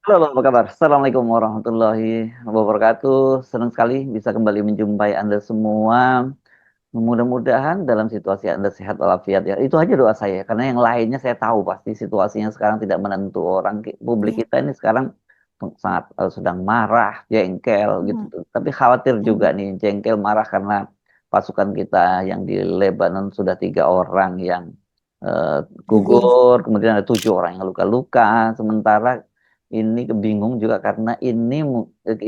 Halo, apa kabar? Assalamualaikum warahmatullahi wabarakatuh. Senang sekali bisa kembali menjumpai Anda semua. Mudah-mudahan dalam situasi Anda sehat walafiat ya. Itu aja doa saya. Karena yang lainnya saya tahu pasti situasinya sekarang tidak menentu. Publik Iya. kita ini sekarang sangat sedang marah, jengkel gitu Mhm, tuh. Tapi khawatir juga mhm, nih, jengkel marah karena pasukan kita yang di Lebanon sudah 3 orang yang eh, gugur. gugur, kemudian ada 7 orang yang luka-luka. Sementara ini bingung juga karena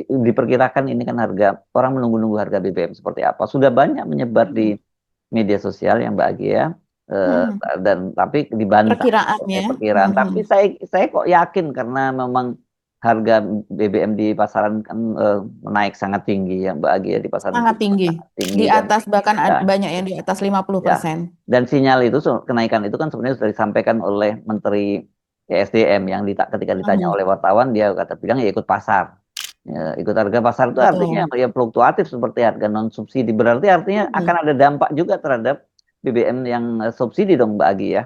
diperkirakan ini kan harga orang menunggu-nunggu harga BBM seperti apa. Sudah banyak menyebar di Mhm, media sosial yang bahagia eh, mhm. dan tapi dibantah Perkiraannya, perkiraan. Tapi mhm, saya kok yakin karena memang harga BBM di pasaran kan naik sangat tinggi, yang bahagia di pasaran sangat itu tinggi. sangat tinggi Di dan atas bahkan ya banyak yang di atas ya 50%. dan sinyal itu kenaikan itu kan sebenarnya sudah disampaikan oleh Menteri ESDM yang ketika ditanya Mhm, oleh wartawan dia kata bilang ya ikut pasar. Ya, ikut harga pasar itu artinya betul. ya fluktuatif seperti harga non subsidi. Berarti artinya akan Mhm. ada dampak juga terhadap BBM yang subsidi dong Mbak Agi ya.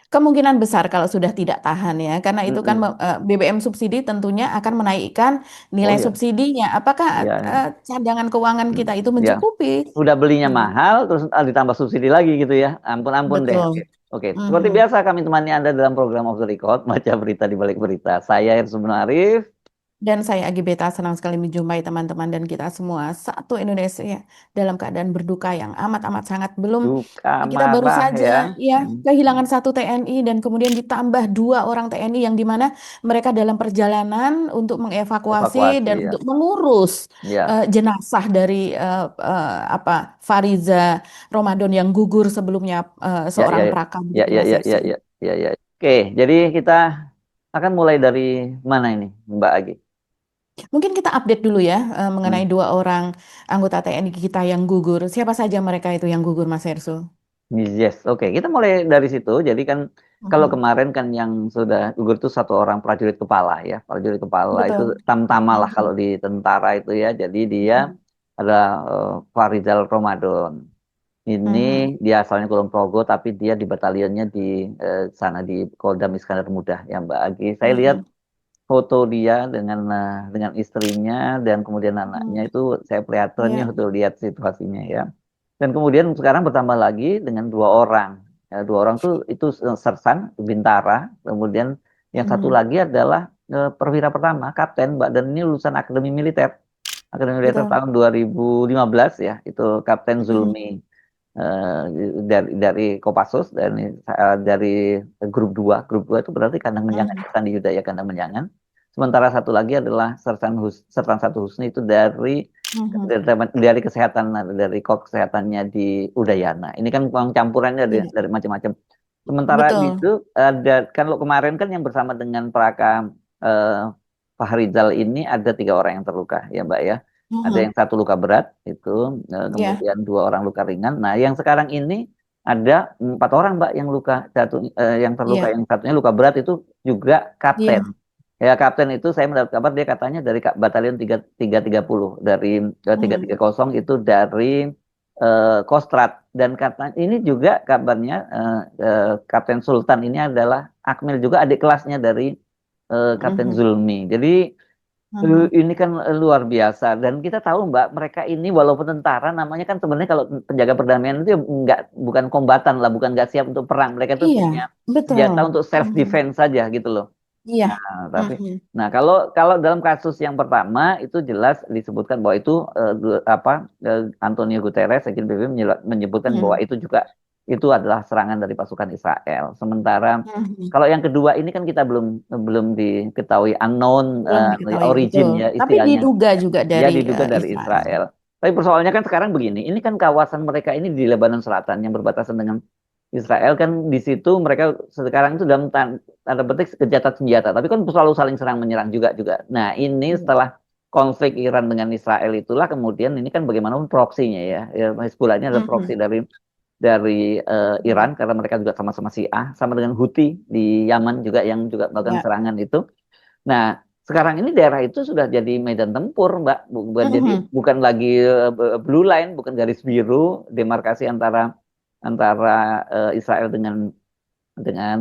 Kemungkinan besar kalau sudah tidak tahan ya, karena itu kan Mm-mm. BBM subsidi tentunya akan menaikkan Oh nilai ya, subsidinya. Apakah ya, cadangan keuangan mm, kita itu ya. mencukupi? Udah belinya Hmm, mahal, terus ditambah subsidi lagi gitu ya. Ampun-ampun deh. betul. Oke. Oke, seperti Mhm. biasa kami temani Anda dalam program Off the Record, baca berita di balik berita. Saya Irsun Arif, Dan saya Agi Beta senang sekali menjumpai teman-teman dan kita semua satu Indonesia ya, dalam keadaan berduka yang amat-amat sangat. Belum duka kita baru marah ya. saja ya Hmm, kehilangan satu TNI dan kemudian ditambah dua orang TNI yang dimana mereka dalam perjalanan untuk mengevakuasi evakuasi dan ya. untuk mengurus Ya, jenazah dari Fariza Ramadan yang gugur sebelumnya ya, ya, seorang ya, prakabut ya, begitu ya, Mas ya, ya, Irsu. ya, ya, ya. Oke, jadi kita akan mulai dari mana ini, Mbak Agi? Mungkin kita update dulu ya Hmm. mengenai dua orang anggota TNI kita yang gugur. Siapa saja mereka itu yang gugur, Mas Erso? Yes, oke. Kita mulai dari situ. Jadi kan kalau Mhm. kemarin kan yang sudah gugur itu 1 orang prajurit kepala ya. Prajurit kepala itu Betul. tamtama lah kalau Mhm. di tentara itu ya. Jadi dia Mhm. adalah Farizal Ramadan. Ini Mhm. dia asalnya Kulon Progo tapi dia di batalionnya di sana di Kodam Iskandar Muda ya Mbak Agi. Saya lihat Mhm. foto dia dengan istrinya dan kemudian anaknya Mhm. itu saya prihatin ya Ya. untuk lihat situasinya ya. Dan kemudian sekarang bertambah lagi dengan 2 orang. Ya, 2 orang tuh itu sersan Bintara. Kemudian yang satu Mhm. lagi adalah perwira pertama, Kapten, Mbak. Dan ini lulusan Akademi Militer. Akademi Militer Betul. tahun 2015 ya. Itu Kapten Mhm. Zulmi eh, dari Kopassus dan dari grup 2 itu berarti kandang menjangan Mhm. ya, Sandi Yudaya kandang menjangan. Sementara satu lagi adalah Sersan satu Husni itu Mhm. dari kesehatan dari kop kesehatannya di Udayana. Ini kan uang campurannya Iya. dari macam-macam. Sementara Betul. gitu ada kan lo kemarin kan yang bersama dengan Praka eh, Fahrizal ini ada 3 orang yang terluka ya Mbak ya. Ada yang Mhm. satu luka berat itu, Ya. kemudian 2 orang luka ringan. Nah yang sekarang ini ada 4 orang Mbak yang luka, yang terluka, Iya. yang satunya luka berat itu juga kapten. Iya. Ya, kapten itu saya mendapat kabar dia katanya dari batalion 3330 dari Mhm. 330 itu dari Kostrad dan kata ini juga kabarnya Kapten Sultan ini adalah Akmil juga adik kelasnya dari Kapten Mhm. Zulmi. Jadi Mhm. ini kan luar biasa dan kita tahu Mbak mereka ini walaupun tentara namanya kan sebenarnya kalau penjaga perdamaian itu ya bukan kombatan lah, bukan nggak siap untuk perang. Mereka tuh Iya. punya Betul. senjata untuk self Mhm. defense saja gitu loh. Iya. Nah, Mhm. kalau kalau dalam kasus yang pertama itu jelas disebutkan bahwa itu Antonio Guterres, Sekjen PBB menyebutkan bahwa Mhm. itu juga itu adalah serangan dari pasukan Israel. Sementara Mhm. kalau yang kedua ini kan kita belum belum diketahui unknown Belum diketahui origin betul. ya Tapi istilahnya. diduga juga Dia dari diduga dari Israel. Israel. Tapi persoalannya kan sekarang begini, ini kan kawasan mereka ini di Lebanon Selatan yang berbatasan dengan Israel kan di situ mereka sekarang itu dalam tanda petik gencatan senjata, tapi kan selalu saling serang menyerang juga juga. Nah ini Iya. setelah konflik Iran dengan Israel itulah kemudian ini kan bagaimanapun proksinya ya, Hezbollah ini adalah proksi Mhm. dari Iran Mhm. karena mereka juga sama-sama Syiah, sama dengan Houthi di Yaman juga yang juga melakukan Ya. serangan itu. Nah, sekarang ini daerah itu sudah jadi medan tempur, Mbak. Jadi Mhm. bukan lagi blue line, bukan garis biru demarkasi antara antara Israel dengan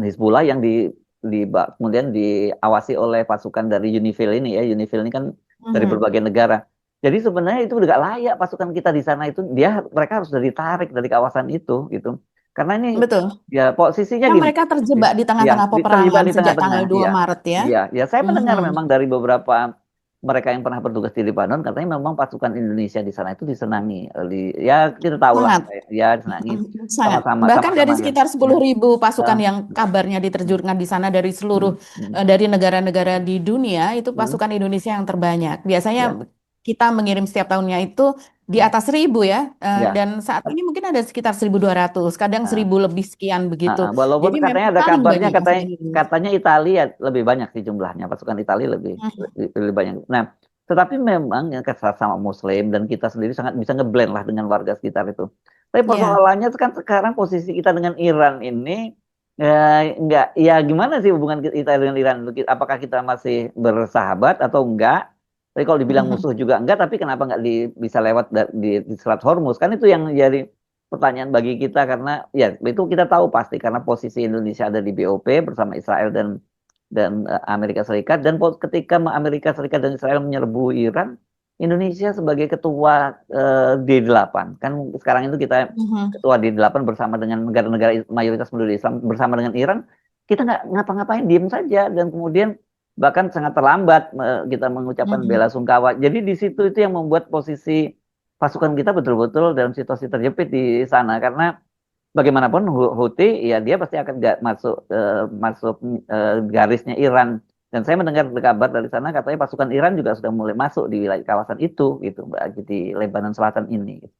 Hizbullah yang kemudian diawasi oleh pasukan dari UNIFIL ini ya. UNIFIL ini kan dari Mhm. berbagai negara. Jadi sebenarnya itu nggak layak pasukan kita di sana itu, mereka harus ditarik dari kawasan itu gitu. Karena ini Betul. ya posisinya Kan gini. mereka Ya, terjebak di ya, tengah-tengah terjebak peperangan di sejak tengah-tengah. tanggal 2 Iya. Maret ya. Iya, ya saya mendengar Mhm. memang dari beberapa mereka yang pernah bertugas di Lebanon katanya memang pasukan Indonesia di sana itu disenangi. Ya kita tahu lah, Sangat. ya disenangi Sangat. sama-sama Bahkan sama-sama dari ya. sekitar Ya. 10.000 pasukan Ah, yang kabarnya mm, diterjunkan di sana dari seluruh mm, mm, dari negara-negara di dunia itu mm, pasukan Indonesia yang terbanyak. Biasanya ya, kita mengirim setiap tahunnya itu di mm, atas 1.000 ya. ya. Dan saat ini mungkin ada sekitar 1.200, kadang Ah, 1.000 lebih sekian begitu. Walaupun Jadi katanya memang ada paling kabarnya banyak katanya pasukan Indonesia. katanya Italia lebih banyak sih jumlahnya, pasukan Italia Mhm. lebih banyak. Nah, tetapi memang yang sama Muslim dan kita sendiri sangat bisa ngeblend lah dengan warga sekitar itu. Tapi Ya. persoalannya kan sekarang posisi kita dengan Iran ini ya, enggak, ya gimana sih hubungan kita dengan Iran? Apakah kita masih bersahabat atau enggak? Tapi kalau dibilang Mhm. musuh juga enggak, tapi kenapa enggak bisa lewat di Selat Hormuz? Kan itu yang jadi pertanyaan bagi kita karena ya itu kita tahu pasti karena posisi Indonesia ada di BOP bersama Israel dan Amerika Serikat dan ketika Amerika Serikat dan Israel menyerbu Iran, Indonesia sebagai ketua D8 kan sekarang itu kita Mhm. ketua D8 bersama dengan negara-negara mayoritas penduduk Islam bersama dengan Iran, kita nggak ngapa-ngapain diem saja dan kemudian bahkan sangat terlambat kita mengucapkan bela Mhm. sungkawa. Jadi di situ itu yang membuat posisi pasukan kita betul-betul dalam situasi terjepit di sana karena bagaimanapun Houthi ya dia pasti akan nggak masuk garisnya Iran dan saya mendengar kabar dari sana katanya pasukan Iran juga sudah mulai masuk di wilayah kawasan itu gitu Mbak di Lebanon Selatan ini gitu.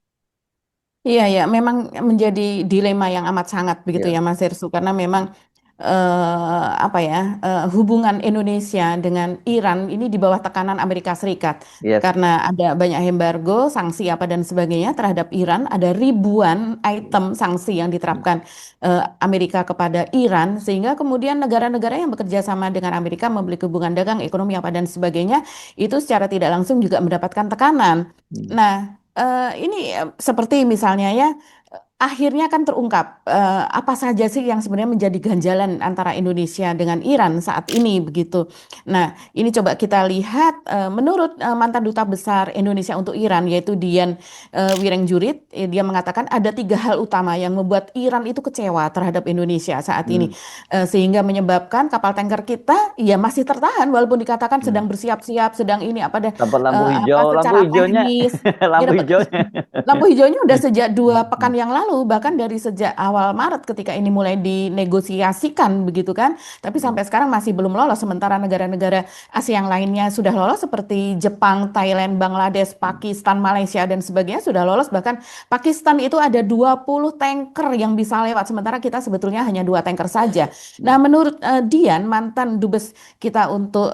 Iya, ya, memang menjadi dilema yang amat sangat begitu Ya, ya Mas Hersu karena memang apa ya hubungan Indonesia dengan Iran ini di bawah tekanan Amerika Serikat yes. karena ada banyak embargo, sanksi apa dan sebagainya terhadap Iran, ada ribuan item sanksi yang diterapkan Amerika kepada Iran sehingga kemudian negara-negara yang bekerja sama dengan Amerika membeli hubungan dagang, ekonomi apa dan sebagainya itu secara tidak langsung juga mendapatkan tekanan. Hmm. Nah, ini seperti misalnya ya, akhirnya kan terungkap apa saja sih yang sebenarnya menjadi ganjalan antara Indonesia dengan Iran saat ini begitu. Nah, ini coba kita lihat menurut mantan duta besar Indonesia untuk Iran yaitu Dian Wirenjurit, dia mengatakan ada 3 hal utama yang membuat Iran itu kecewa terhadap Indonesia saat ini. Hmm. Sehingga menyebabkan kapal tanker kita ya masih tertahan walaupun dikatakan Hmm. sedang bersiap-siap, sedang ini apa deh Dapat lampu apa hijau, lampu secara hijaunya, teknis. Dia lampu dapat hijaunya. lampu hijaunya udah sejak 2 pekan yang lalu, bahkan dari sejak awal Maret ketika ini mulai dinegosiasikan begitu kan. Tapi Hmm. sampai sekarang masih belum lolos. Sementara negara-negara Asia yang lainnya sudah lolos seperti Jepang, Thailand, Bangladesh, Pakistan, Malaysia dan sebagainya sudah lolos. Bahkan Pakistan itu ada 20 tanker yang bisa lewat. Sementara kita sebetulnya hanya 2 tanker saja. Nah, menurut Dian, mantan dubes kita untuk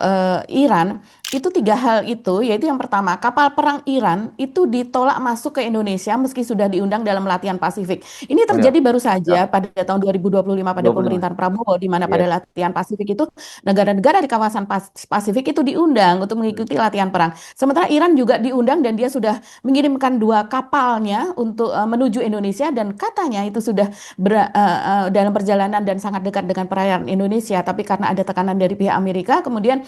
Iran, itu 3 hal itu, yaitu yang pertama, kapal perang Iran itu ditolak masuk ke Indonesia meski sudah diundang dalam latihan Pasifik. Ini Oh ya, terjadi baru ya, saja pada tahun 2025 pada 25. pemerintahan Prabowo, di mana pada Yes. latihan Pasifik itu negara-negara di kawasan Pasifik itu diundang untuk Hmm. mengikuti latihan perang. Sementara Iran juga diundang dan dia sudah mengirimkan 2 kapalnya untuk menuju Indonesia dan katanya itu sudah dalam perjalanan dan sangat dekat dengan perairan Indonesia. Tapi karena ada tekanan dari pihak Amerika, kemudian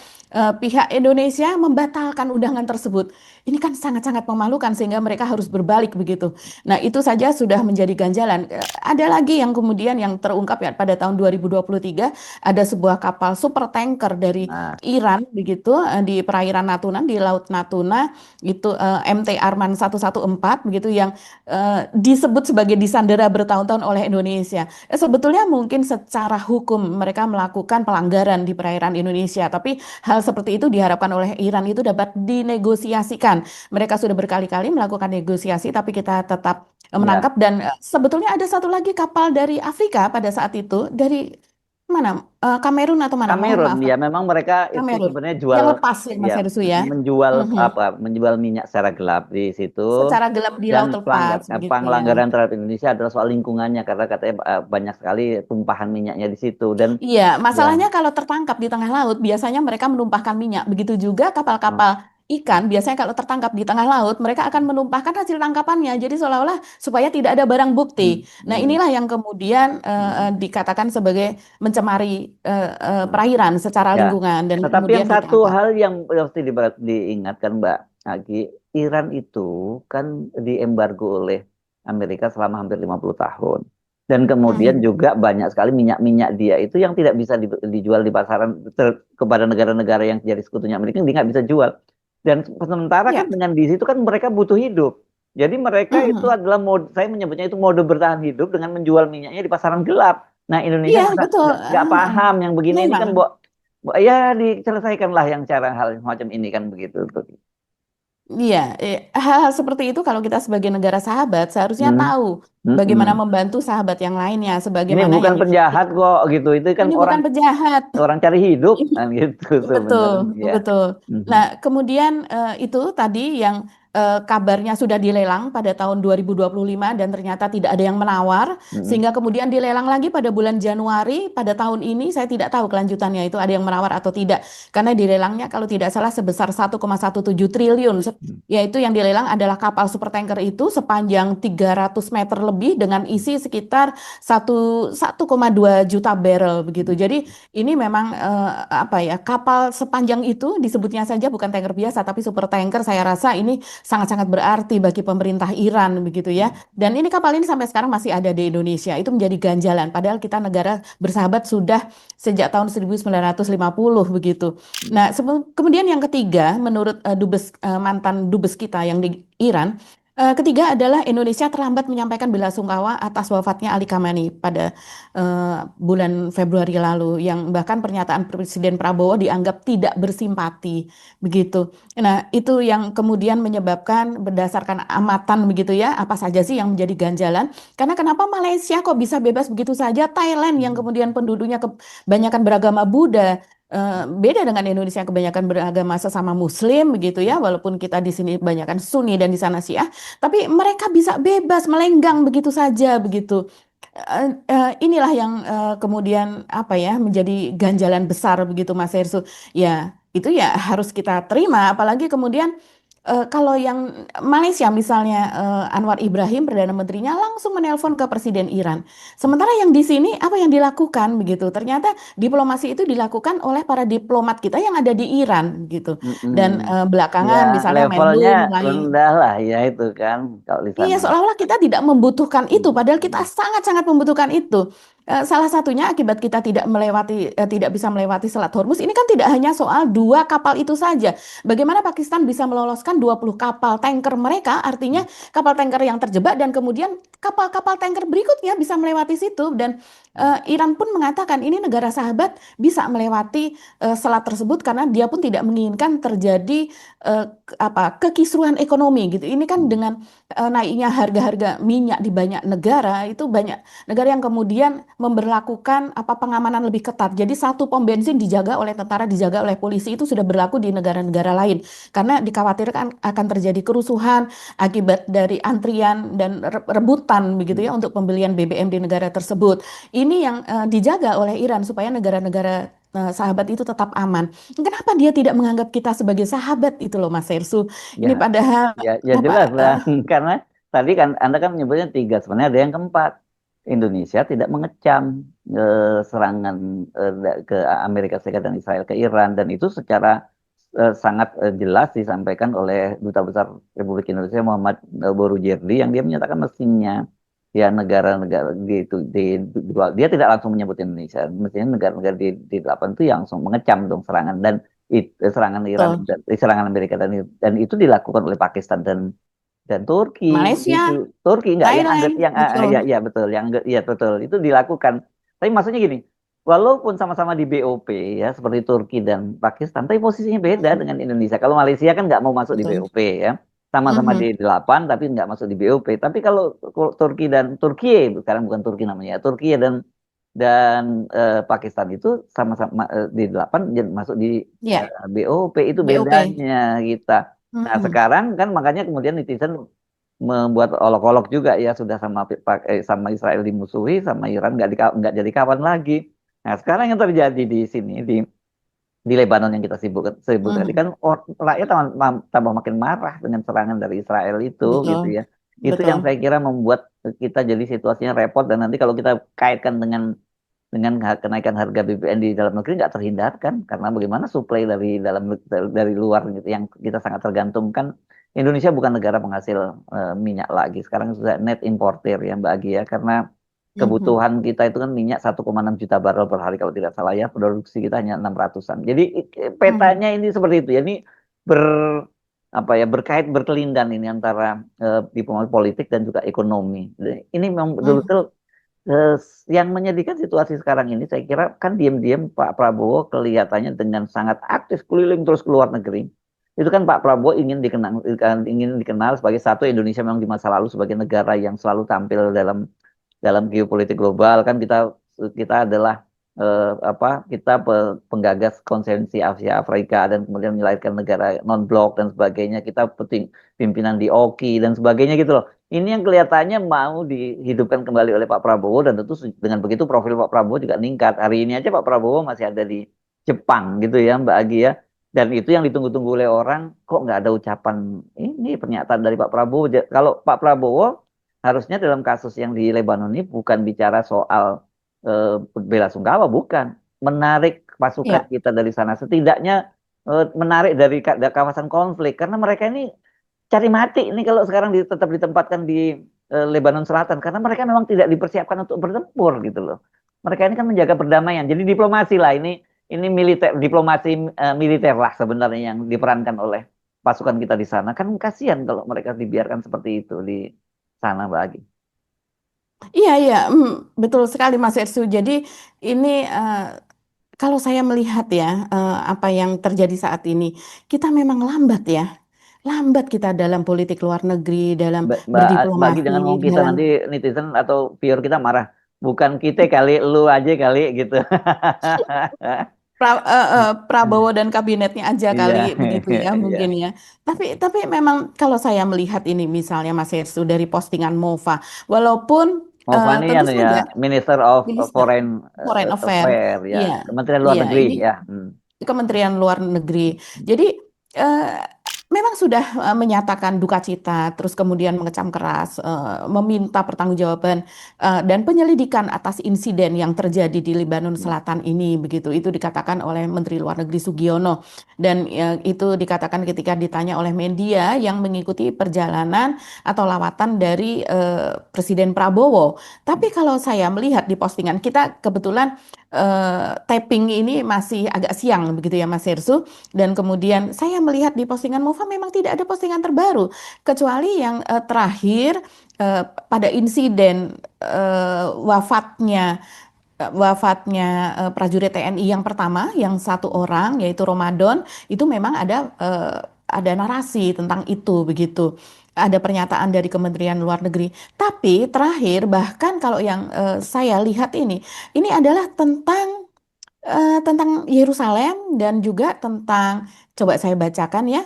pihak Indonesia membatalkan undangan tersebut. Ini kan sangat-sangat memalukan sehingga mereka harus berbalik begitu. Nah, itu saja sudah menjadi ganjalan. Ada lagi yang kemudian yang terungkap ya pada tahun 2023 ada sebuah kapal super tanker dari Nah, Iran begitu di perairan Natuna di Laut Natuna itu MT Arman 114 begitu yang disebut sebagai disandera bertahun-tahun oleh Indonesia. Sebetulnya mungkin secara hukum mereka melakukan pelanggaran di perairan Indonesia, tapi hal seperti itu diharapkan oleh Iran itu dapat dinegosiasikan. Mereka sudah berkali-kali melakukan negosiasi, tapi kita tetap ya. menangkap. Dan sebetulnya ada satu lagi kapal dari Afrika pada saat itu, dari mana? Kamerun atau mana? Mohon Kamerun maaf, ya memang mereka itu Kamerun. sebenarnya jual Yang lepas ya ya Mas Herusu ya. menjual Mhm. menjual minyak secara gelap di situ Secara gelap di dan laut lepas begitu ya. pelanggaran terhadap Indonesia adalah soal lingkungannya karena katanya banyak sekali tumpahan minyaknya di situ dan Iya, ya masalahnya kalau tertangkap di tengah laut, biasanya mereka menumpahkan minyak. Begitu juga oh, kapal-kapal ikan, biasanya kalau tertangkap di tengah laut, mereka akan menumpahkan hasil tangkapannya. Jadi seolah-olah supaya tidak ada barang Hmm, bukti. Nah, hmm, inilah yang kemudian hmm, dikatakan sebagai mencemari hmm. perairan secara Ya, lingkungan dan tetapi yang kemudian satu ditangkap. hal yang mesti diingatkan Mbak Agi, Iran itu kan diembargo oleh Amerika selama hampir 50 tahun. Dan kemudian Mhm. juga banyak sekali minyak-minyak dia itu yang tidak bisa dijual di pasaran kepada negara-negara yang jadi sekutunya Amerika, dia nggak bisa jual. Dan sementara kan Ya. dengan di situ kan mereka butuh hidup. Jadi mereka itu Mhm. adalah mode, saya menyebutnya itu mode bertahan hidup dengan menjual minyaknya di pasaran gelap. Nah, Indonesia Iya, masa betul. nggak paham yang begini ini Memang. kan, ya diselesaikanlah yang cara hal semacam ini kan begitu. Iya, hal-hal seperti itu kalau kita sebagai negara sahabat seharusnya Hmm, tahu hmm, bagaimana hmm. membantu sahabat yang lainnya, Ini sebagaimana bukan yang penjahat kok gitu. Itu kan ini orang bukan penjahat. orang cari hidup kan gitu Betul, sebenarnya ya. betul. Mhm, Nah, kemudian itu tadi yang kabarnya sudah dilelang pada tahun 2025 dan ternyata tidak ada yang menawar, mhm, sehingga kemudian dilelang lagi pada bulan Januari pada tahun ini. Saya tidak tahu kelanjutannya itu ada yang menawar atau tidak, karena dilelangnya kalau tidak salah sebesar 1,17 triliun, mhm, yaitu yang dilelang adalah kapal supertanker itu sepanjang 300 meter lebih dengan isi sekitar 1,2 juta barrel begitu. Jadi ini memang apa ya, kapal sepanjang itu disebutnya saja bukan tanker biasa tapi super tanker. Saya rasa ini sangat-sangat berarti bagi pemerintah Iran begitu ya. Dan ini kapal ini sampai sekarang masih ada di Indonesia. Itu menjadi ganjalan. Padahal kita negara bersahabat sudah sejak tahun 1950 begitu. Nah, kemudian yang ketiga, menurut mantan dubes kita yang di Iran, ketiga adalah Indonesia terlambat menyampaikan belasungkawa atas wafatnya Ali Khamenei pada bulan Februari lalu, yang bahkan pernyataan Presiden Prabowo dianggap tidak bersimpati begitu. Nah, itu yang kemudian menyebabkan berdasarkan amatan begitu ya, apa saja sih yang menjadi ganjalan? Karena kenapa Malaysia kok bisa bebas begitu saja? Thailand yang kemudian penduduknya kebanyakan beragama Buddha, beda dengan Indonesia yang kebanyakan beragama sesama Muslim begitu ya, walaupun kita di sini kebanyakan Sunni dan di sana Syiah, tapi mereka bisa bebas melenggang begitu saja begitu. Inilah yang kemudian apa ya menjadi ganjalan besar begitu Mas Hersu. Ya, itu ya harus kita terima. Apalagi kemudian kalau yang Malaysia misalnya, Anwar Ibrahim Perdana Menterinya langsung menelpon ke Presiden Iran. Sementara yang di sini apa yang dilakukan begitu? Ternyata diplomasi itu dilakukan oleh para diplomat kita yang ada di Iran gitu. Dan mhm. Ya belakangan misalnya levelnya Menlu mulai. rendah lah ya itu kan kalau di Iya, sana. seolah-olah kita tidak membutuhkan itu, padahal kita Mhm, sangat-sangat membutuhkan itu. Salah satunya akibat kita tidak bisa melewati Selat Hormuz. Ini kan tidak hanya soal dua kapal itu saja. Bagaimana Pakistan bisa meloloskan 20 kapal tanker mereka, artinya kapal tanker yang terjebak dan kemudian kapal-kapal tanker berikutnya bisa melewati situ. Dan Iran pun mengatakan ini negara sahabat bisa melewati selat tersebut karena dia pun tidak menginginkan terjadi kekisruhan ekonomi gitu. Ini kan dengan naiknya harga-harga minyak di banyak negara, itu banyak negara yang kemudian memberlakukan pengamanan lebih ketat. Jadi satu pom bensin dijaga oleh tentara, dijaga oleh polisi, itu sudah berlaku di negara-negara lain karena dikhawatirkan akan terjadi kerusuhan akibat dari antrian dan rebutan begitu ya untuk pembelian BBM di negara tersebut. Ini yang dijaga oleh Iran supaya negara-negara sahabat itu tetap aman. Kenapa dia tidak menganggap kita sebagai sahabat itu loh Mas Sersu? ya Ini padahal ya ya apa jelas lah karena tadi kan Anda kan menyebutnya tiga, sebenarnya ada yang keempat. Indonesia tidak mengecam serangan ke Amerika Serikat dan Israel ke Iran, dan itu secara sangat jelas disampaikan oleh Duta Besar Republik Indonesia Muhammad Borujerdi, yang dia menyatakan mestinya ya negara-negara gitu dia tidak langsung menyebut Indonesia, mestinya negara-negara di delapan itu yang langsung mengecam dong serangan dan serangan Iran betul. dan serangan Amerika, dan itu dilakukan oleh Pakistan dan Turki itu. Malaysia, Turki enggak yang anggap Thailand, yang ya betul. ya betul yang ya betul itu dilakukan. Tapi maksudnya gini, walaupun sama-sama di BOP ya seperti Turki dan Pakistan, tapi posisinya beda Mhm, dengan Indonesia. Kalau Malaysia kan nggak mau masuk di betul. BOP ya, sama-sama di Mhm, 8 tapi nggak masuk di BOP. Tapi kalau Turki dan Turkiye, sekarang bukan Turki namanya, Turkiye dan Pakistan itu sama-sama di 8 masuk di ya, BOP, itu BOP. bedanya kita. Nah, Mhm, sekarang kan makanya kemudian netizen membuat olok-olok juga ya, sudah sama Israel dimusuhi, sama Iran nggak jadi kawan lagi. Nah, sekarang yang terjadi di sini di Lebanon yang kita sebut tadi Mhm. kan, rakyat tambah makin marah dengan serangan dari Israel itu gitu Betul, ya. Itu yang betul. saya kira membuat kita jadi situasinya repot, dan nanti kalau kita kaitkan dengan kenaikan harga BBM di dalam negeri nggak terhindarkan, karena bagaimana suplai dari luar gitu yang kita sangat tergantungkan. Indonesia bukan negara penghasil minyak lagi, sekarang sudah net importer ya Mbak Agi ya, karena Mhm. kebutuhan kita itu kan minyak 1,6 juta barrel per hari kalau tidak salah ya, produksi kita hanya 600-an. Jadi Mhm. petanya ini seperti itu ya, ini ber apa ya, berkait berkelindan ini antara diplomasi politik dan juga ekonomi. Ini memang Mhm. betul-betul eh, yang menyedihkan situasi sekarang ini. Saya kira kan diam-diam Pak Prabowo kelihatannya dengan sangat aktif keliling terus ke luar negeri. Itu kan Pak Prabowo ingin dikenal sebagai satu Indonesia memang di masa lalu sebagai negara yang selalu tampil dalam dalam geopolitik global. Kan kita kita adalah kita penggagas konsensi Asia Afrika, dan kemudian melahirkan negara non blok dan sebagainya. Kita pimpinan di OKI dan sebagainya gitu loh. Ini yang kelihatannya mau dihidupkan kembali oleh Pak Prabowo, dan tentu dengan begitu profil Pak Prabowo juga meningkat. Hari ini aja Pak Prabowo masih ada di Jepang gitu ya Mbak Agi ya. Dan itu yang ditunggu-tunggu oleh orang, kok nggak ada ucapan ini pernyataan dari Pak Prabowo. Kalau Pak Prabowo harusnya dalam kasus yang di Lebanon ini bukan bicara soal bela sungkawa, bukan. Menarik pasukan Ya. kita dari sana, setidaknya menarik dari kawasan konflik, karena mereka ini cari mati ini kalau sekarang tetap ditempatkan di Lebanon Selatan, karena mereka memang tidak dipersiapkan untuk bertempur gitu loh. Mereka ini kan menjaga perdamaian. Jadi diplomasi lah ini militer, diplomasi militer lah sebenarnya yang diperankan oleh pasukan kita di sana. Kan kasihan kalau mereka dibiarkan seperti itu di sana Mbak Agi. Iya, iya, betul sekali Mas Ersu. Jadi ini kalau saya melihat ya apa yang terjadi saat ini, kita memang lambat ya, lambat kita dalam politik luar negeri, dalam Mbak Agi berdiplomasi, jangan ngomong kita, dalam nanti netizen atau viewer kita marah. Bukan kita kali, lu aja kali gitu. Prabowo dan kabinetnya aja Iya, kali begitu ya iya. mungkin ya. Tapi memang kalau saya melihat ini misalnya Mas Ersu dari postingan Mova, walaupun Movani tentu anu ya, saja Minister of Minister Foreign Foreign Affair, Affair ya, iya, Kementerian Luar iya Negeri ini ya. Hmm. Kementerian Luar Negeri. Jadi eh, memang sudah menyatakan duka cita, terus kemudian mengecam keras, meminta pertanggungjawaban dan penyelidikan atas insiden yang terjadi di Lebanon Selatan ini, begitu. Itu dikatakan oleh Menteri Luar Negeri Sugiono, dan itu dikatakan ketika ditanya oleh media yang mengikuti perjalanan atau lawatan dari Presiden Prabowo. Tapi kalau saya melihat di postingan kita kebetulan tapping ini masih agak siang begitu ya Mas Hersu, dan kemudian saya melihat di postingan Mova memang tidak ada postingan terbaru kecuali yang terakhir pada insiden prajurit TNI yang pertama yang satu orang yaitu Ramadan, itu memang ada narasi tentang itu begitu. Ada pernyataan dari Kementerian Luar Negeri. Tapi terakhir bahkan kalau yang saya lihat ini adalah tentang Yerusalem dan juga tentang, coba saya bacakan ya.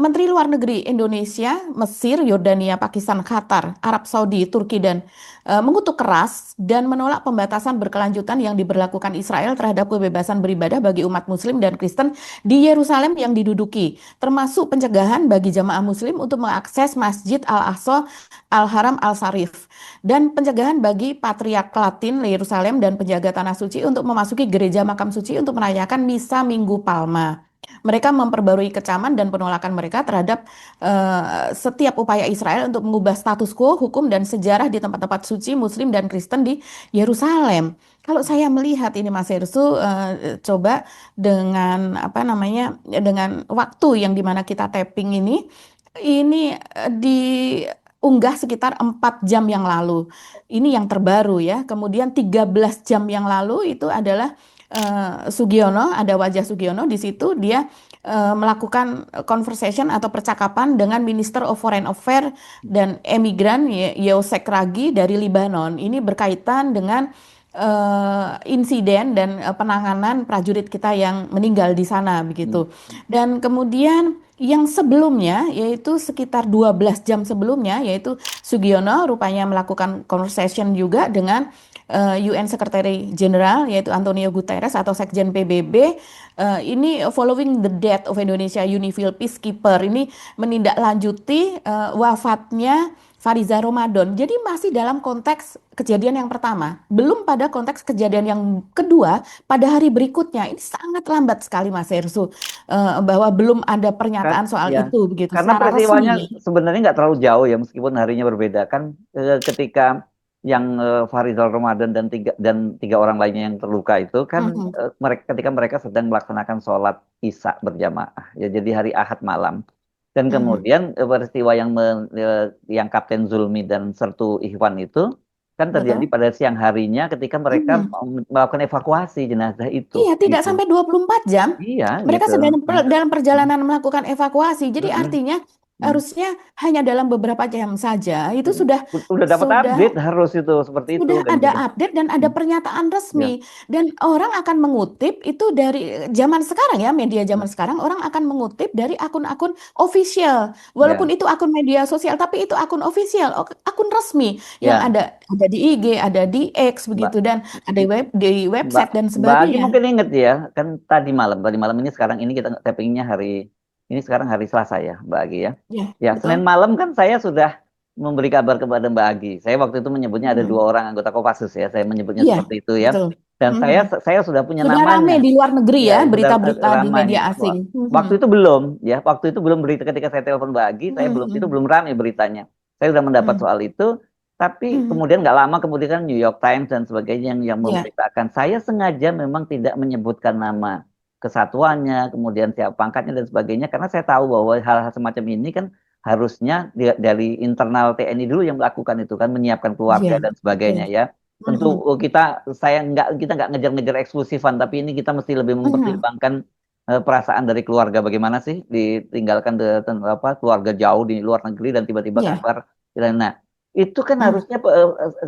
Menteri Luar Negeri Indonesia, Mesir, Yordania, Pakistan, Qatar, Arab Saudi, Turki dan mengutuk keras dan menolak pembatasan berkelanjutan yang diberlakukan Israel terhadap kebebasan beribadah bagi umat Muslim dan Kristen di Yerusalem yang diduduki, termasuk pencegahan bagi jamaah Muslim untuk mengakses Masjid Al-Aqsa, Al-Haram, Al-Sarif, dan pencegahan bagi Patriark Latin Yerusalem dan penjaga tanah suci untuk memasuki gereja makam suci untuk merayakan misa Minggu Palma. Mereka memperbarui kecaman dan penolakan mereka terhadap setiap upaya Israel untuk mengubah status quo, hukum, dan sejarah di tempat-tempat suci Muslim dan Kristen di Yerusalem. Kalau saya melihat ini Mas Hersu, coba dengan apa namanya, dengan waktu yang dimana kita tapping ini diunggah sekitar 4 jam yang lalu. Ini yang terbaru ya. Kemudian 13 jam yang lalu itu adalah Sugiono, ada wajah Sugiono di situ, dia melakukan conversation atau percakapan dengan Minister of Foreign Affairs dan Emigran Yosek Ragi dari Libanon. Ini berkaitan dengan insiden dan penanganan prajurit kita yang meninggal di sana Hmm. begitu. Dan kemudian yang sebelumnya yaitu sekitar 12 jam sebelumnya yaitu Sugiono rupanya melakukan conversation juga dengan UN Secretary General yaitu Antonio Guterres atau Sekjen PBB ini following the death of Indonesia UNIFIL peacekeeper ini menindaklanjuti wafatnya Fariza Ramadan. Jadi masih dalam konteks kejadian yang pertama, belum pada konteks kejadian yang kedua pada hari berikutnya. Ini sangat lambat sekali Mas Hersu, bahwa belum ada Kan, pernyataan soal ya, itu begitu karena secara peristiwanya resmi. sebenarnya nggak terlalu jauh ya, meskipun harinya berbeda kan. Ketika yang Farizal Ramadan dan tiga orang lainnya yang terluka itu kan, Mhm, ketika mereka sedang melaksanakan sholat Isya berjamaah, ya jadi hari Ahad malam. Dan mhm, kemudian peristiwa yang Kapten Zulmi dan Sertu Ikhwan itu kan terjadi betul. pada siang harinya ketika mereka Mhm. melakukan evakuasi jenazah itu, Iya, tidak gitu. sampai 24 jam. Iya, Mereka gitu. sedang Hmm. dalam perjalanan melakukan evakuasi. Jadi Mm-mm. artinya Mm. harusnya hanya dalam beberapa jam saja. Itu Mm. sudah Udah dapat sudah update harus itu seperti itu sudah kan ada gitu. update dan ada Mm. pernyataan Ya. resmi dan orang akan mengutip itu dari zaman sekarang ya, media Mm. zaman sekarang orang akan mengutip dari akun-akun official. Walaupun Ya. itu akun media sosial tapi itu akun official, akun resmi yang Ya. ada di IG, ada di X Mbak begitu dan ada di Mbak website dan Mbak Agi sebagainya. mungkin inget ya, kan tadi malam ini, sekarang ini kita tappingnya ini sekarang hari Selasa ya Mbak Agi ya. Ya, Ya, Senin betul. malam kan saya sudah memberi kabar kepada Mbak Agi. Saya waktu itu menyebutnya ada dua Mhm. orang anggota Kopassus ya, saya menyebutnya Iya, seperti itu ya. betul. Dan Mhm. saya sudah punya Sudah namanya. rame di luar negeri Ya, ya sudah berita-berita di ramai. media asing. Mhm. Waktu itu belum, ya. Waktu itu belum berita ketika saya telepon Mbak Agi, itu Mhm. belum ramai beritanya. Saya sudah mendapat Mhm. soal itu, tapi Mhm. kemudian nggak lama kemudian kan New York Times dan sebagainya yang Iya, memberitakan. Saya sengaja memang tidak menyebutkan nama kesatuannya, kemudian siapa pangkatnya dan sebagainya, karena saya tahu bahwa hal-hal semacam ini kan harusnya dari internal TNI dulu yang melakukan itu kan, menyiapkan iya, keluarga dan betul. sebagainya ya. Tentu Mhm. kita nggak ngejar-ngejar eksklusifan, tapi ini kita mesti lebih Mhm. mempertimbangkan perasaan dari keluarga bagaimana sih ditinggalkan keluarga jauh di luar negeri dan tiba-tiba Iya. kabar. Nah, itu kan Mhm. harusnya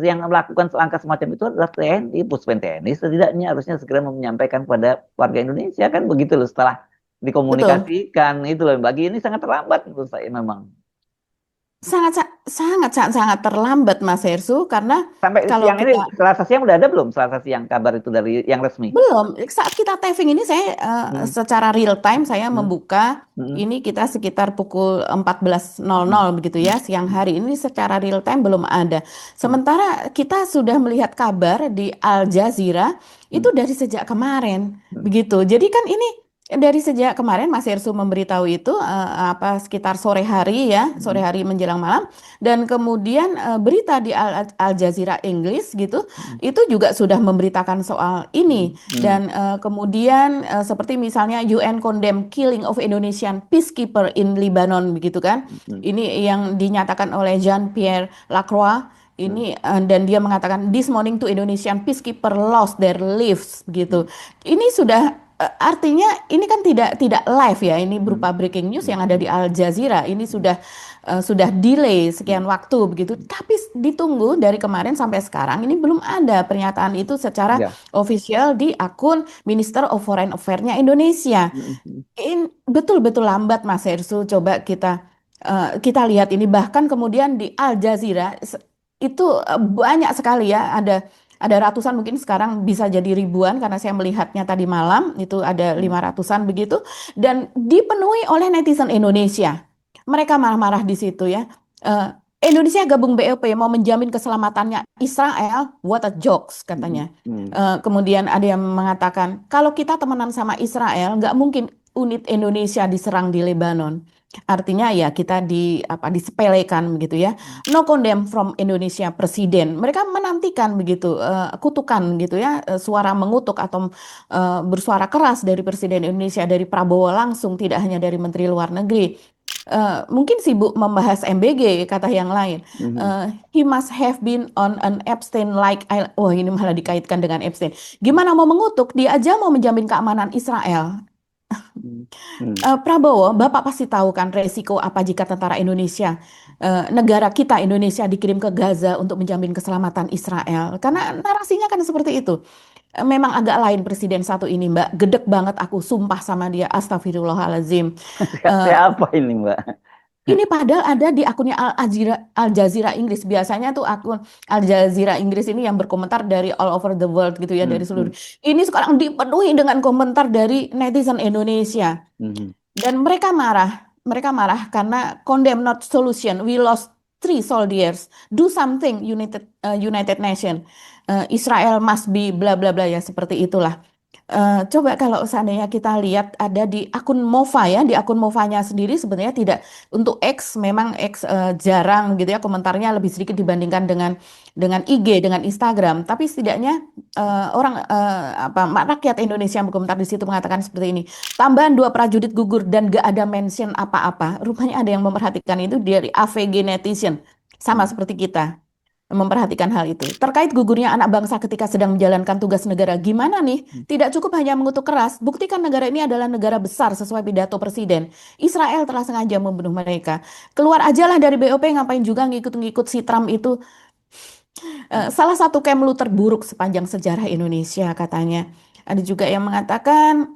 yang melakukan langkah semacam itu adalah TNI, Puspen TNI setidaknya harusnya segera menyampaikan kepada warga Indonesia kan begitu loh, setelah Betul. dikomunikasikan itu loh. Bagi ini sangat terlambat menurut saya memang. Sangat sangat sangat sangat terlambat Mas Hersu karena Sampai kalau siang ini, kita Selasa siang udah ada belum? Selasa siang kabar itu dari yang resmi. belum saat kita taping ini saya Hmm, secara real time saya hmm, membuka hmm, ini kita sekitar pukul 14.00 hmm, begitu hmm, ya siang hmm, hari ini secara real time belum ada. hmm, Sementara kita sudah melihat kabar di Al Jazeera itu hmm, dari sejak kemarin hmm, begitu. Jadi kan ini dari sejak kemarin Mas Hersu memberitahu itu apa sekitar sore hari ya, hmm, sore hari menjelang malam dan kemudian berita di Al Jazeera Inggris gitu hmm, itu juga sudah memberitakan soal hmm, ini hmm, dan kemudian seperti misalnya UN condemn killing of Indonesian peacekeeper in Lebanon begitu kan. hmm, Ini yang dinyatakan oleh Jean-Pierre Lacroix hmm, ini dan dia mengatakan this morning to Indonesian peacekeeper lost their lives begitu. hmm, Ini sudah artinya ini kan tidak live ya, ini hmm, berupa breaking news hmm, yang ada di hmm, Al Jazeera. Ini hmm, sudah delay hmm, sekian waktu begitu. Tapi ditunggu dari kemarin sampai sekarang ini belum ada pernyataan itu secara ya, official di akun Minister of Foreign Affairs-nya Indonesia. hmm, hmm, Ini betul-betul lambat Mas Hersu. Coba kita lihat ini bahkan kemudian di Al Jazeera itu banyak sekali ya ada ratusan mungkin sekarang bisa jadi ribuan karena saya melihatnya tadi malam itu ada hmm, 500-an begitu dan dipenuhi oleh netizen Indonesia. Mereka marah-marah di situ ya. Eh, Indonesia gabung BOP mau menjamin keselamatannya Israel, what a jokes hmm, katanya. hmm, Kemudian ada yang mengatakan kalau kita temenan sama Israel nggak mungkin unit Indonesia diserang di Lebanon. Artinya ya kita disepelekan begitu ya. No condemn from Indonesia Presiden. Mereka menantikan begitu kutukan gitu ya, suara mengutuk atau bersuara keras dari Presiden Indonesia dari Prabowo langsung tidak hanya dari Menteri Luar Negeri. Mungkin sibuk membahas MBG kata yang lain. hmm, He must have been on an Epstein like oh ini malah dikaitkan dengan Epstein. Gimana mau mengutuk? Dia aja mau menjamin keamanan Israel. hmm, hmm. Prabowo, Bapak pasti tahu kan resiko apa jika tentara Indonesia, negara kita Indonesia dikirim ke Gaza untuk menjamin keselamatan Israel. Karena narasinya kan seperti itu. Memang agak lain presiden satu ini, Mbak. Gedek banget aku, sumpah sama dia. Astagfirullahaladzim. Saya Eh, apa ini Mbak? Ini padahal ada di akunnya Al Jazeera Inggris. Biasanya tuh akun Al Jazeera Inggris ini yang berkomentar dari all over the world gitu ya, dari Hmm, seluruh. hmm, Ini sekarang dipenuhi dengan komentar dari netizen Indonesia. hmm, Dan mereka marah karena condemn not solution. We lost 3 soldiers. Do something, United Nation. Israel must be bla bla bla ya seperti itulah. Coba kalau seandainya kita lihat ada di akun Mova ya, di akun Movanya sendiri sebenarnya tidak untuk X memang X jarang gitu ya komentarnya lebih sedikit dibandingkan dengan IG, dengan Instagram. Tapi setidaknya rakyat Indonesia yang berkomentar di situ mengatakan seperti ini. Tambahan 2 prajurit gugur dan gak ada mention apa-apa. Rupanya ada yang memperhatikan itu dari AVG netizen, sama hmm, seperti kita memperhatikan hal itu. Terkait gugurnya anak bangsa ketika sedang menjalankan tugas negara, gimana nih? hmm. Tidak cukup hanya mengutuk keras, buktikan negara ini adalah negara besar sesuai pidato presiden. Israel telah sengaja membunuh mereka. Keluar ajalah dari BOP, ngapain juga ngikut-ngikut si Trump itu. Salah satu Kemlu terburuk sepanjang sejarah Indonesia katanya. Ada juga yang mengatakan,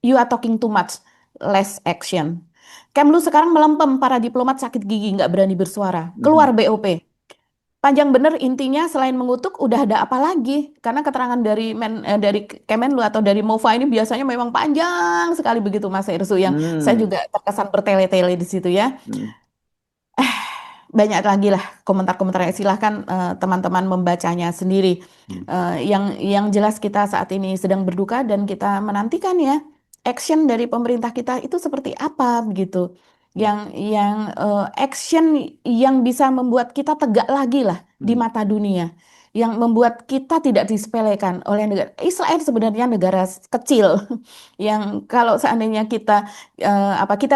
you are talking too much, less action. Kemlu sekarang melempem, para diplomat sakit gigi, nggak berani bersuara. Hmm. Keluar BOP. Panjang bener intinya selain mengutuk udah ada apa lagi? Karena keterangan dari Kemenlu atau dari MOFA ini biasanya memang panjang sekali begitu Mas Irsu yang saya Hmm. juga terkesan bertele-tele di situ ya. Hmm. Banyak lagi lah komentar-komentarnya. Silahkan teman-teman membacanya sendiri. Hmm. Yang jelas kita saat ini sedang berduka dan kita menantikan ya action dari pemerintah kita itu seperti apa begitu. Action yang bisa membuat kita tegak lagi lah di Hmm. mata dunia. Yang membuat kita tidak disepelekan oleh negara. Israel sebenarnya negara kecil yang kalau seandainya kita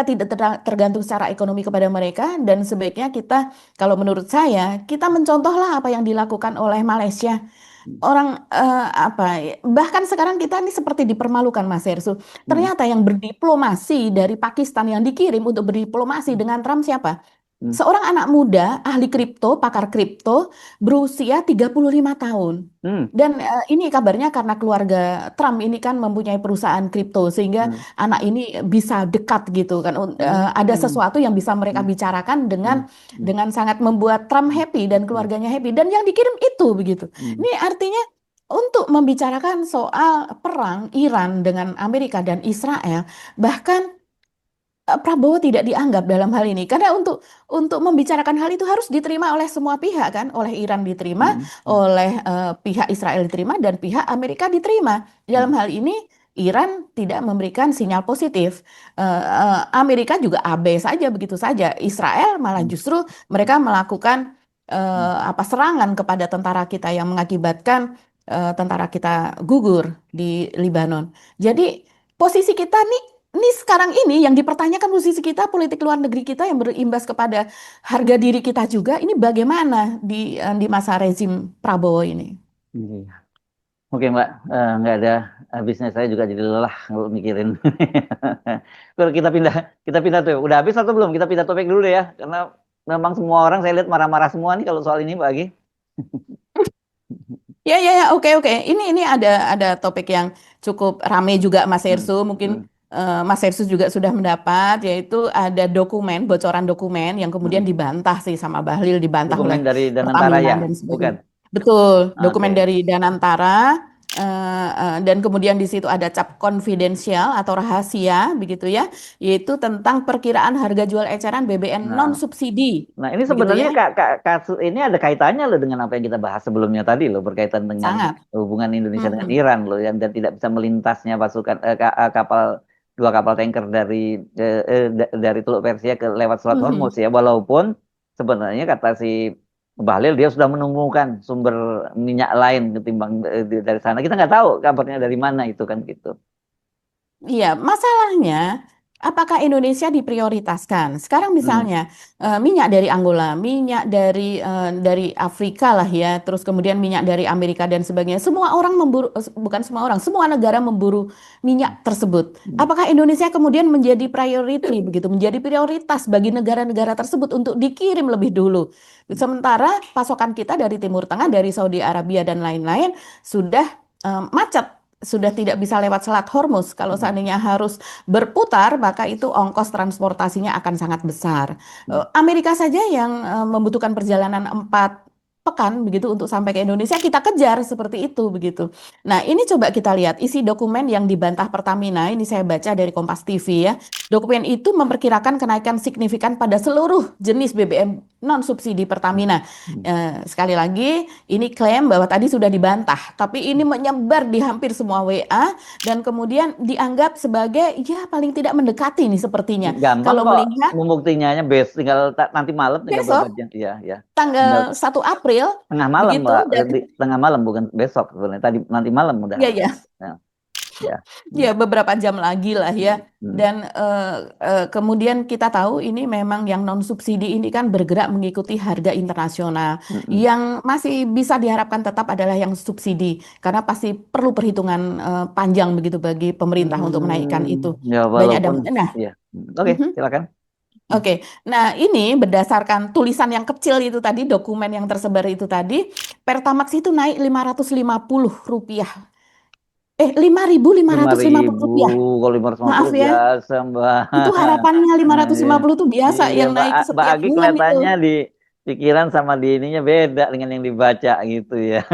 tidak tergantung secara ekonomi kepada mereka dan sebaiknya kita kalau menurut saya kita mencontohlah apa yang dilakukan oleh Malaysia orang bahkan sekarang kita ini seperti dipermalukan Mas Hersu. Hmm. Ternyata yang berdiplomasi dari Pakistan yang dikirim untuk berdiplomasi dengan Trump siapa? Hmm. Seorang anak muda ahli kripto, pakar kripto berusia 35 tahun. Hmm. Dan ini kabarnya karena keluarga Trump ini kan mempunyai perusahaan kripto sehingga Hmm. anak ini bisa dekat gitu kan. Hmm. Ada Hmm. sesuatu yang bisa mereka Hmm. bicarakan Hmm. dengan sangat membuat Trump happy dan Hmm. keluarganya happy dan yang dikirim itu begitu. Hmm. Ini artinya untuk membicarakan soal perang Iran dengan Amerika dan Israel bahkan Prabowo tidak dianggap dalam hal ini karena untuk membicarakan hal itu harus diterima oleh semua pihak kan, oleh Iran diterima, Hmm. Hmm. oleh pihak Israel diterima dan pihak Amerika diterima. Dalam Hmm. hal ini Iran tidak memberikan sinyal positif. Amerika juga abai saja begitu saja. Israel malah Hmm. justru mereka melakukan Hmm. serangan kepada tentara kita yang mengakibatkan tentara kita gugur di Libanon. Jadi posisi kita nih ini sekarang ini yang dipertanyakan posisi kita, politik luar negeri kita yang berimbas kepada harga diri kita juga, ini bagaimana di masa rezim Prabowo ini? Iya. Oke Mbak, nggak ada habisnya saya juga jadi lelah kalau mikirin. Kalau kita pindah tuh. Udah habis atau belum? Kita pindah topik dulu deh ya, karena memang semua orang saya lihat marah-marah semua nih kalau soal ini Mbak Agi. Ya, ya, ya, oke, oke. Ini ada topik yang cukup rame juga Mas Hmm. Hersu. Mungkin Hmm. Mas Hersu juga sudah mendapat, yaitu ada bocoran dokumen yang kemudian Hmm. dibantah sih sama Bahlil, dibantah oleh Dokumen dari Danantara Pertamina ya, dan bukan? sebagainya. Betul, dokumen Oke. dari Danantara dan kemudian di situ ada cap konfidensial atau rahasia, begitu ya, yaitu tentang perkiraan harga jual eceran BBM non Nah, subsidi, nah, ini begitu ya, sebenarnya kasus ini ada kaitannya loh dengan apa yang kita bahas sebelumnya tadi loh, berkaitan dengan sangat. hubungan Indonesia dengan Mhm. Iran loh, yang dan tidak bisa melintasnya pasukan dua kapal tanker dari Teluk Persia ke lewat Selat Hormuz Mhm. ya, walaupun sebenarnya kata si Bahlil dia sudah menemukan sumber minyak lain ketimbang dari sana. Kita nggak tahu kabarnya dari mana itu kan gitu. Iya, masalahnya apakah Indonesia diprioritaskan? Sekarang Hmm. misalnya minyak dari Angola, minyak dari Afrika lah ya, terus kemudian minyak dari Amerika dan sebagainya. Semua orang memburu, bukan semua orang, semua negara memburu minyak tersebut. Hmm. Apakah Indonesia kemudian menjadi priority begitu, menjadi prioritas bagi negara-negara tersebut untuk dikirim lebih dulu? Sementara pasokan kita dari Timur Tengah, dari Saudi Arabia dan lain-lain sudah macet sudah tidak bisa lewat Selat Hormuz. Kalau Hmm. seandainya harus berputar, maka itu ongkos transportasinya akan sangat besar. Hmm. Amerika saja yang membutuhkan perjalanan 4 pekan begitu untuk sampai ke Indonesia, kita kejar seperti itu begitu. Nah, ini coba kita lihat isi dokumen yang dibantah Pertamina. Ini saya baca dari Kompas TV ya. Dokumen itu memperkirakan kenaikan signifikan pada seluruh jenis BBM non subsidi Hmm. Pertamina. Hmm. Sekali lagi, ini klaim bahwa tadi sudah dibantah, tapi ini menyebar di hampir semua WA dan kemudian dianggap sebagai ya paling tidak mendekati nih sepertinya. Gampang Kalau kok melihat membuktinya, tinggal nanti malam, tinggal berapa besok jam, ya ya, tinggal tanggal 1 April tengah malam begitu Mbak, dan tengah malam bukan besok sebenarnya, tadi nanti malam udah, ya ya ya ya. ya Hmm. beberapa jam lagi lah ya. Hmm. Dan kemudian kita tahu ini memang yang non subsidi ini kan bergerak mengikuti harga internasional. Hmm. Yang masih bisa diharapkan tetap adalah yang subsidi karena pasti perlu perhitungan panjang begitu bagi pemerintah untuk menaikkan itu. Ya Banyak walaupun, dampak. Nah, ya. Oke, mhm. silakan. Hmm. Oke, nah ini berdasarkan tulisan yang kecil itu tadi, dokumen yang tersebar itu tadi, Pertamax itu naik Rp550. 5.550 5.000, rupiah. kalau 550 Maaf ya, biasa Mbak. itu harapannya lima Nah, ratus iya. lima puluh itu biasa Iya, yang Mbak, naik Mbak setiap Agi bulan itu. kelihatannya di pikiran sama di ininya beda dengan yang dibaca gitu ya.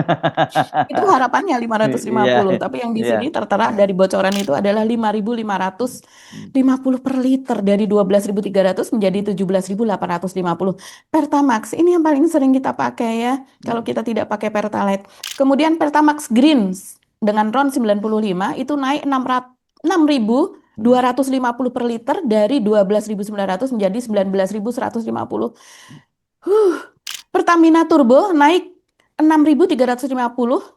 Itu harapannya lima ratus lima Iya, puluh, tapi yang di iya. sini tertera dari bocoran itu adalah 5.550 per liter dari 12.300 menjadi 17.850. Pertamax ini yang paling sering kita pakai ya kalau kita tidak pakai Pertalite. Kemudian Pertamax Green dengan RON 95 itu naik 6.250 per liter dari 12.900 menjadi 19.150. Pertamina Turbo naik 6.350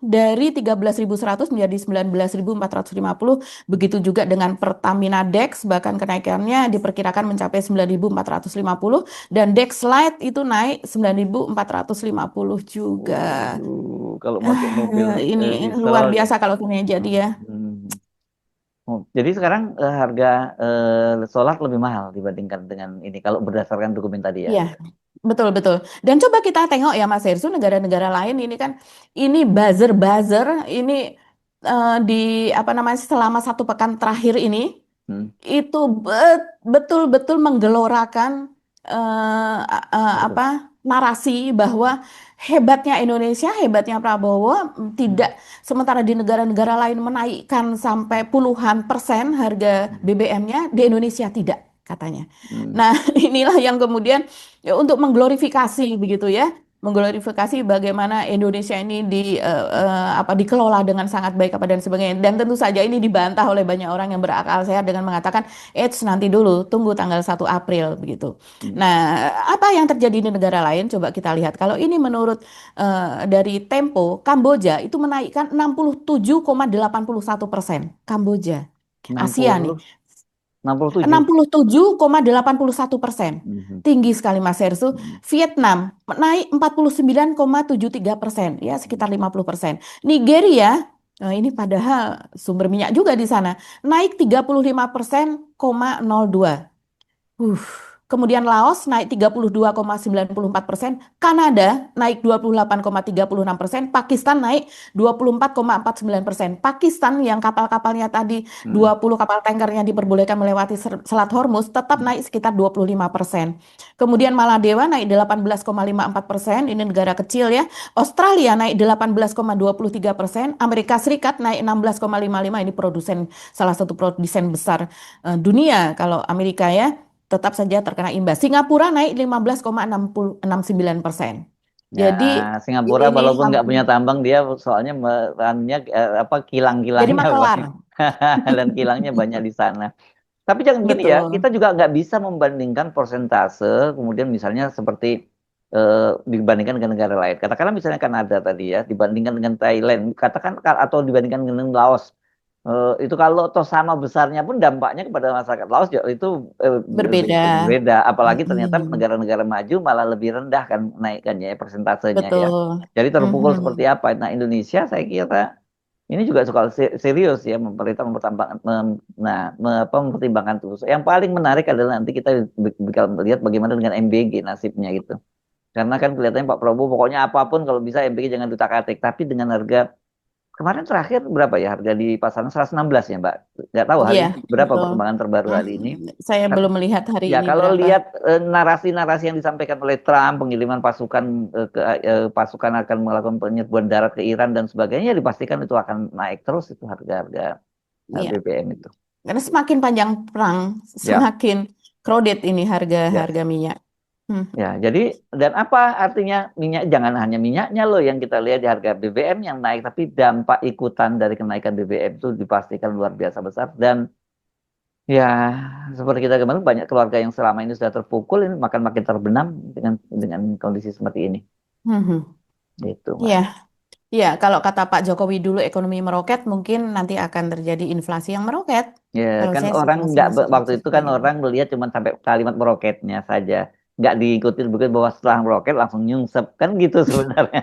dari 13.100 menjadi 19.450. Begitu juga dengan Pertamina Dex, bahkan kenaikannya diperkirakan mencapai 9.450 dan Dex Lite itu naik 9.450 juga. Waduh, kalau pakai mobil Ini diesel luar ya. biasa kalau ini jadi ya. Hmm. Oh, jadi sekarang harga solar lebih mahal dibandingkan dengan ini kalau berdasarkan dokumen tadi ya. Iya, betul betul. Dan coba kita tengok ya Mas Hersu, negara-negara lain ini kan ini buzzer-buzzer ini di apa namanya selama 1 pekan terakhir ini Hmm. itu betul-betul menggelorakan Apa tuh? apa narasi bahwa hebatnya Indonesia, hebatnya Prabowo Hmm. tidak sementara di negara-negara lain menaikkan sampai puluhan persen harga Hmm. BBM-nya, di Indonesia tidak katanya. Hmm. Nah, inilah yang kemudian ya, untuk mengglorifikasi begitu ya, mengglorifikasi bagaimana Indonesia ini apa dikelola dengan sangat baik apa dan sebagainya. Dan tentu saja ini dibantah oleh banyak orang yang berakal sehat dengan mengatakan, "Eits, nanti dulu, tunggu tanggal 1 April begitu." Hmm. Nah, apa yang terjadi di negara lain? Coba kita lihat. Kalau ini menurut dari Tempo, Kamboja itu menaikkan 67,81%. Kamboja, Asia nih. 60, 67. 67,81%. Mhm. Tinggi sekali Mas Hersu. Mhm. Vietnam naik 49,73%, ya sekitar 50%. Nigeria, ini padahal sumber minyak juga di sana, naik 35%,02. Uh, Kemudian Laos naik 32,94%, Kanada naik 28,36%, Pakistan naik 24,49%. Pakistan yang kapal-kapalnya tadi Mhm. 20 kapal tankernya diperbolehkan melewati Selat Hormuz tetap naik sekitar 25%. Kemudian Maladewa naik 18,54%, ini negara kecil ya. Australia naik 18,23%, Amerika Serikat naik 16,55, ini salah satu produsen besar dunia kalau Amerika ya tetap saja terkena imbas. Singapura naik 15,69%. Ya, Jadi Singapura ini walaupun nggak punya hampir tambang, dia soalnya apa jadi kilang-kilangnya makelar. banyak dan kilangnya banyak di sana. Tapi jangan gini ya, kita Betul. juga nggak bisa membandingkan persentase, kemudian misalnya seperti dibandingkan dengan negara lain. Katakanlah misalnya Kanada tadi ya, dibandingkan dengan Thailand, katakan atau dibandingkan dengan Laos. Itu kalau toh sama besarnya pun dampaknya kepada masyarakat Laos ya itu Berbeda. berbeda. Apalagi ternyata Mm-mm. negara-negara maju malah lebih rendah kan naikkannya ya persentasenya ya. Betul. Jadi terpukul seperti Mhm. apa? Nah Indonesia saya kira ini juga soal serius ya pemerintah mempertimbangkan terus. Yang paling menarik adalah nanti kita bakal melihat bagaimana dengan MBG nasibnya gitu. Karena kan kelihatannya Pak Prabowo pokoknya apapun kalau bisa MBG jangan diutak-atik. Tapi dengan harga kemarin terakhir berapa ya harga di pasaran 116 ya Mbak? Nggak tahu hari Iya, ini berapa betul. perkembangan terbaru Hmm, hari ini. saya Tapi belum melihat hari ya ini kalau berapa. lihat narasi-narasi yang disampaikan oleh Trump, pengiriman pasukan pasukan akan melakukan penyerbuan darat ke Iran dan sebagainya, dipastikan itu akan naik terus itu harga-harga Iya, BBM itu. karena semakin panjang perang, Ya, semakin crowded ini harga ya. harga minyak. Hmm. Ya, jadi dan apa artinya minyak? Jangan hanya minyaknya loh yang kita lihat di harga BBM yang naik, tapi dampak ikutan dari kenaikan BBM itu dipastikan luar biasa besar dan ya seperti kita kemarin banyak keluarga yang selama ini sudah terpukul ini makin terbenam dengan kondisi seperti ini. Hmm. Hmm. Itu, Mbak. Iya, iya. Kalau kata Pak Jokowi dulu ekonomi meroket, mungkin nanti akan terjadi inflasi yang meroket. Ya, Kalau kan saya sih orang masih nggak waktu masih itu kan seperti itu. orang melihat cuma sampai kalimat meroketnya saja, nggak diikuti begitu bahwa setelah meroket langsung nyungsep kan gitu sebenarnya.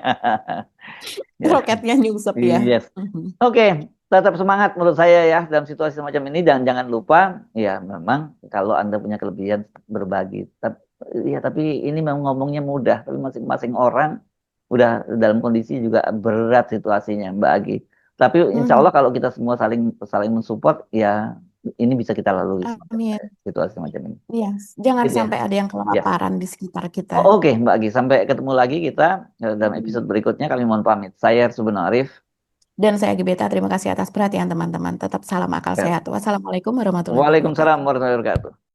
Ya, Roketnya nyungsep ya. yes. Mhm. Oke, tetap semangat menurut saya ya dalam situasi semacam ini dan jangan lupa ya memang kalau Anda punya kelebihan berbagi. Ya tapi ini memang ngomongnya mudah, tapi masing-masing orang udah dalam kondisi juga berat situasinya Mbak Agi. Tapi insya Allah Mhm. kalau kita semua saling saling mensupport ya ini bisa kita lalui Amin. situasi semacam ini. Iya, jangan Gitu ya. sampai ada yang Ya. kelaparan di sekitar kita. Oh, oke Mbak Agi, sampai ketemu lagi kita dalam episode berikutnya kami mohon pamit. Saya Subhan Arif. Dan saya Gibeta, terima kasih atas perhatian teman-teman. Tetap salam akal Ya. sehat. Wassalamualaikum warahmatullahi Waalaikumsalam wabarakatuh. warahmatullahi wabarakatuh.